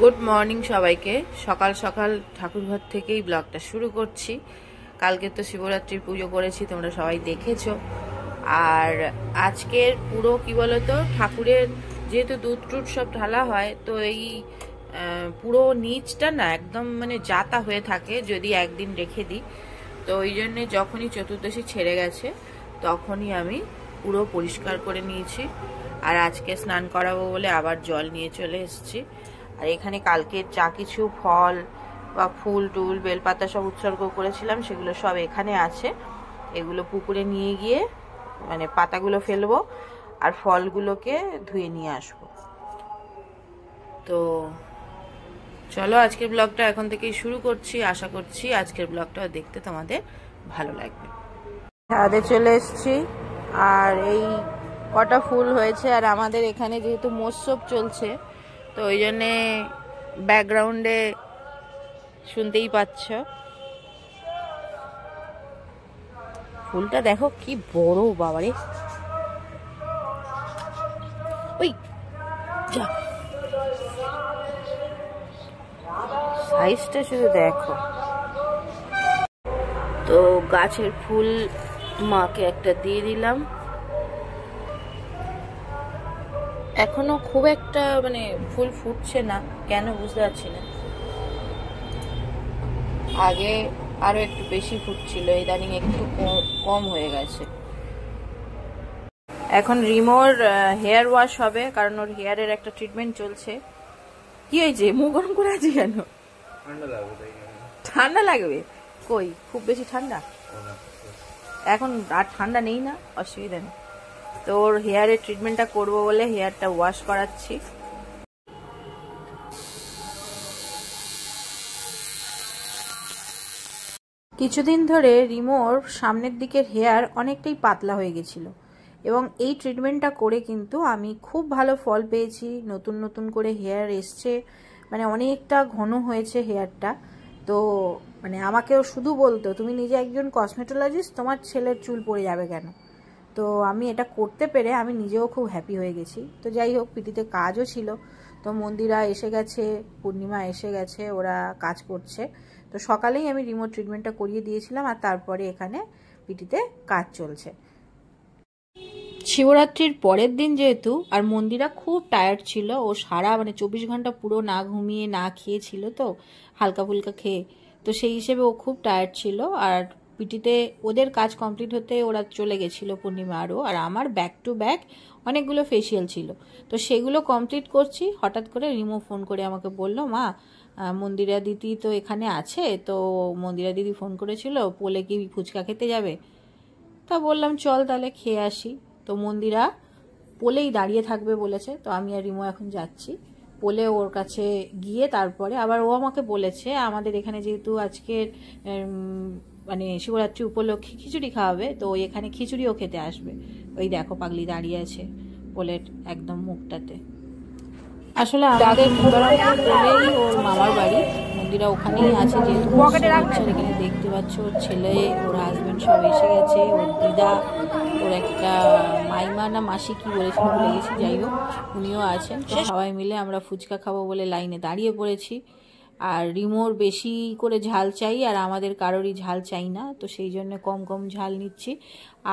Good morning সবাইকে। সকাল সকাল ঠাকুরঘর থেকেই ব্লগটা শুরু করছি। কালকে তো শিবরাত্রির পুজো করেছি, তোমরা সবাই দেখেছো। আর আজকের পুরো কি বলতো, ঠাকুরের যেহেতু দুধ টুধ সব ঢালা হয়, তো এই পুরো নিচটা না একদম মানে যাতা হয়ে থাকে যদি একদিন রেখে দিই। তো ওই জন্যে যখনই চতুর্দশী ছেড়ে গেছে তখনই আমি পুরো পরিষ্কার করে নিয়েছি। আর আজকে স্নান করাবো বলে আবার জল নিয়ে চলে এসেছি। আর এখানে কালকে যা কিছু ফল বা ফুল টুল বেলপাতা সব উৎসর্গ করেছিলাম সেগুলো সব এখানে আছে। এগুলো পুকুরে নিয়ে গিয়ে মানে পাতাগুলো ফেলবো আর ফলগুলোকে ধুয়ে নিয়ে আসবো। তো চলো আজকের ব্লগটা এখন থেকেই শুরু করছি। আশা করছি আজকের ব্লগটা দেখতে তোমাদের ভালো লাগবে। ছাদে চলে এসেছি আর এই কটা ফুল হয়েছে। আর আমাদের এখানে যেহেতু মৎস্য চলছে, তো ওই জন্যে ব্যাকগ্রাউন্ডে শুনতেই পাচ্ছ। ফুলটা দেখো কি বড় বাবারে, ওই যা সাইজটা শুধু দেখো। তো গাছের ফুল মাকে একটা দিয়ে দিলাম। এখনো খুব একটা মানে ফুল ফুটছে না, কেন বুঝতে পারছি না। আগে আরো একটু বেশি ফুটছিল, ইদানিং একটু কম হয়ে গেছে। এখন রিমোর হেয়ার ওয়াশ হবে, কারণ ওর হেয়ারের একটা ট্রিটমেন্ট চলছে। কি হয়েছে, মুখ গরম করে আছে কেন? ঠান্ডা লাগবে? কই খুব বেশি ঠান্ডা এখন? আর ঠান্ডা নেই না, অসুবিধা নেই। তো ওর হেয়ারের ট্রিটমেন্টটা করবো বলে হেয়ারটা ওয়াশ করাচ্ছি। কিছুদিন ধরে রিমোর সামনের দিকের হেয়ার অনেকটাই পাতলা হয়ে গেছিল, এবং এই ট্রিটমেন্টটা করে কিন্তু আমি খুব ভালো ফল পেয়েছি। নতুন নতুন করে হেয়ার এসছে, মানে অনেকটা ঘন হয়েছে হেয়ারটা। তো মানে আমাকেও শুধু বলতো, তুমি নিজে একজন কসমেটোলজিস্ট, তোমার ছেলের চুল পড়ে যাবে কেন? তো আমি এটা করতে পেরে আমি নিজেও খুব হ্যাপি হয়ে গেছি। তো যাই হোক, পিটিতে কাজও ছিল। তো মন্দিরা এসে গেছে, পূর্ণিমা এসে গেছে, ওরা কাজ করছে। তো সকালেই আমি রিমোট ট্রিটমেন্টটা করিয়ে দিয়েছিলাম, আর তারপরে এখানে পিটিতে কাজ চলছে। শিবরাত্রির পরের দিন যেহেতু, আর মন্দিরা খুব টায়ার্ড ছিল, ও সারা মানে 24 ঘন্টা পুরো না ঘুমিয়ে না খেয়েছিল, তো হালকা ফুলকা খেয়ে, তো সেই হিসেবে ও খুব টায়ার্ড ছিল। আর পিটিতে ওদের কাজ কমপ্লিট হতে ওরা চলে গেছিল পূর্ণিমা আরও, আর আমার ব্যাক টু ব্যাক অনেকগুলো ফেসিয়াল ছিল। তো সেগুলো কমপ্লিট করছি, হঠাৎ করে রিমো ফোন করে আমাকে বলল, মা মন্দিরা দিদি তো এখানে আছে, তো মন্দিরা দিদি ফোন করেছিল পোলে কি ফুচকা খেতে যাবে। তা বললাম চল তাহলে খেয়ে আসি। তো মন্দিরা পোলেই দাঁড়িয়ে থাকবে বলেছে, তো আমি আর রিমো এখন যাচ্ছি পোলে ওর কাছে গিয়ে। তারপরে আবার ও আমাকে বলেছে আমাদের এখানে যেহেতু আজকের মানে শিবরাত্রি উপলক্ষে খিচুড়ি খাওয়াবে, তো ওই এখানে খিচুড়িও খেতে আসবে। ওই দেখো পাগলি দাঁড়িয়ে আছে পোলের একদম মুখটাতে। আসলে আমাদের বলেই ওর মামার বাড়ি, মন্দিরা ওখানেই আছে যেহেতু। এখানে দেখতে পাচ্ছ ওর ছেলে, ওর হাজবেন্ড সব এসে গেছে, ওর দিদা, ওর একটা মাইমা না মাসি কি বলেছিল ভুলে গেছি, যাই হোক উনিও আছেন। তো সবাই মিলে আমরা ফুচকা খাবো বলে লাইনে দাঁড়িয়ে পড়েছি। আর রিমোর বেশি করে ঝাল চাই, আর আমাদের কারোরই ঝাল চাই না, তো সেই জন্য কম কম ঝাল নিচ্ছি।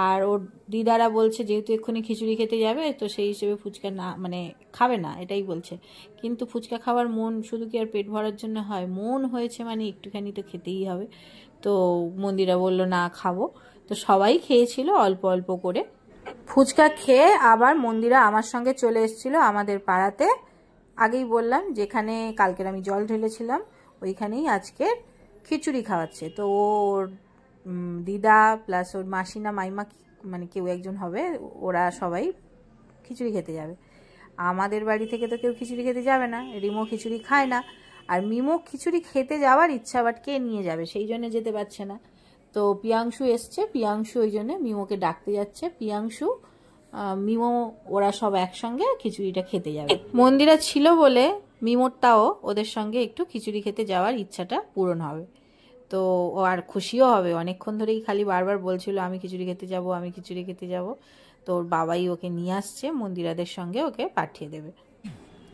আর ওর দিদারা বলছে যেহেতু এক্ষুনি খিচুড়ি খেতে যাবে, তো সেই হিসেবে ফুচকা না মানে খাবে না এটাই বলছে। কিন্তু ফুচকা খাওয়ার মন শুধু কি আর পেট ভরার জন্য হয়? মন হয়েছে মানে একটুখানি তো খেতেই হবে। তো মন্দিরা বলল না খাবো। তো সবাই খেয়েছিল অল্প অল্প করে। ফুচকা খেয়ে আবার মন্দিরা আমার সঙ্গে চলে এসেছিল আমাদের পাড়াতে। আগেই বললাম যেখানে কালকের আমি জল ঢেলেছিলাম, ওইখানেই আজকে খিচুড়ি খাওয়াচ্ছে। তো ওর দিদা প্লাস ওর মাসি না মাইমা মানে কেউ একজন হবে, ওরা সবাই খিচুড়ি খেতে যাবে। আমাদের বাড়ি থেকে তো কেউ খিচুড়ি খেতে যাবে না, রিমো খিচুড়ি খায় না। আর মিমো খিচুড়ি খেতে যাওয়ার ইচ্ছা, বাট কে নিয়ে যাবে, সেই জন্য যেতে পারছে না। তো পিয়াংশু এসছে, পিয়াংশু ওই জন্য মিমোকে ডাকতে যাচ্ছে। পিয়াংশু মিমো ওরা সব একসঙ্গে খিচুড়িটা খেতে যাবে। মন্দিরা ছিল বলে মিমোরটাও ওদের সঙ্গে একটু খিচুড়ি খেতে যাওয়ার ইচ্ছাটা পূরণ হবে। তো ও আর খুশিও হবে, অনেকক্ষণ ধরেই খালি বারবার বলছিল আমি খিচুড়ি খেতে যাব, আমি খিচুড়ি খেতে যাব। তো ওর বাবাই ওকে নিয়ে আসছে, মন্দিরাদের সঙ্গে ওকে পাঠিয়ে দেবে।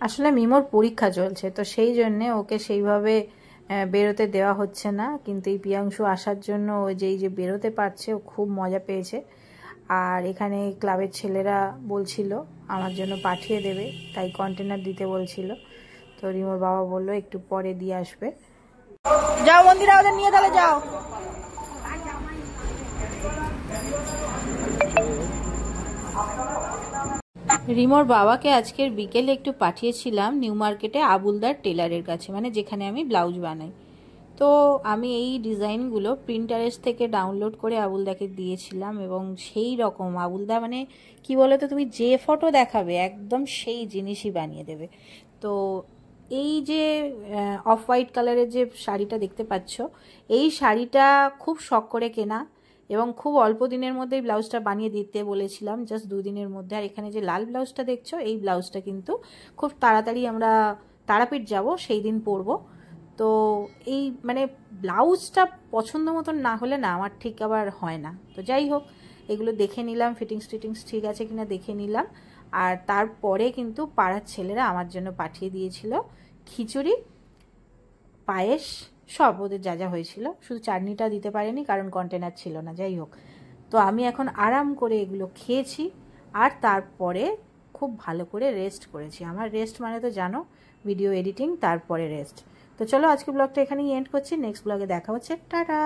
আসলে মিমোর পরীক্ষা চলছে, তো সেই জন্যে ওকে সেইভাবে বেরোতে দেওয়া হচ্ছে না। কিন্তু এই প্রিয়াংশু আসার জন্য ও যে বেরোতে পারছে, ও খুব মজা পেয়েছে। আর এখানে ক্লাবের ছেলেরা বলছিল আমার জন্য পাঠিয়ে দেবে, তাই কন্টেনার দিতে বলছিল। তো রিমোর বাবা বললো একটু পরে দিয়ে আসবে। যাও মন্দিরা, ওদের নিয়ে তাহলে যাও। রিমোর বাবাকে আজকের বিকেলে একটু পাঠিয়েছিলাম নিউ মার্কেটে আবুলদার টেলারের কাছে, মানে যেখানে আমি ব্লাউজ বানাই। তো আমি এই ডিজাইনগুলো প্রিন্টারেস্ট থেকে ডাউনলোড করে আবুলদাকে দিয়েছিলাম, এবং সেই রকম আবুলদা মানে কি বলো তো, তুমি যে ফটো দেখাবে একদম সেই জিনিসই বানিয়ে দেবে। তো এই যে অফ হোয়াইট কালারের যে শাড়িটা দেখতে পাচ্ছ, এই শাড়িটা খুব শখ করে কেনা, এবং খুব অল্প দিনের মধ্যেই ব্লাউজটা বানিয়ে দিতে বলেছিলাম, জাস্ট 2 দিনের মধ্যে। আর এখানে যে লাল ব্লাউজটা দেখছো, এই ব্লাউজটা কিন্তু খুব তাড়াতাড়ি আমরা তারাপীঠ যাব সেই দিন পরবো। তো এই মানে ব্লাউজটা পছন্দ মতন না হলে না আমার ঠিক আবার হয় না। তো যাই হোক, এগুলো দেখে নিলাম, ফিটিংস ঠিক আছে কিনা দেখে নিলাম। আর তারপরে কিন্তু পাড়ার ছেলেরা আমার জন্য পাঠিয়ে দিয়েছিল খিচুড়ি, পায়েস, সব ওদের যা যা হয়েছিল, শুধু চাটনিটা দিতে পারেনি কারণ কন্টেনার ছিল না। যাই হোক, তো আমি এখন আরাম করে এগুলো খেয়েছি, আর তারপরে খুব ভালো করে রেস্ট করেছি। আমার রেস্ট মানে তো জানো, ভিডিও এডিটিং, তারপরে রেস্ট। তো চলো আজকে ব্লগটা এখানেই এন্ড করছি, নেক্সট ব্লগে দেখা হচ্ছে, টাটা।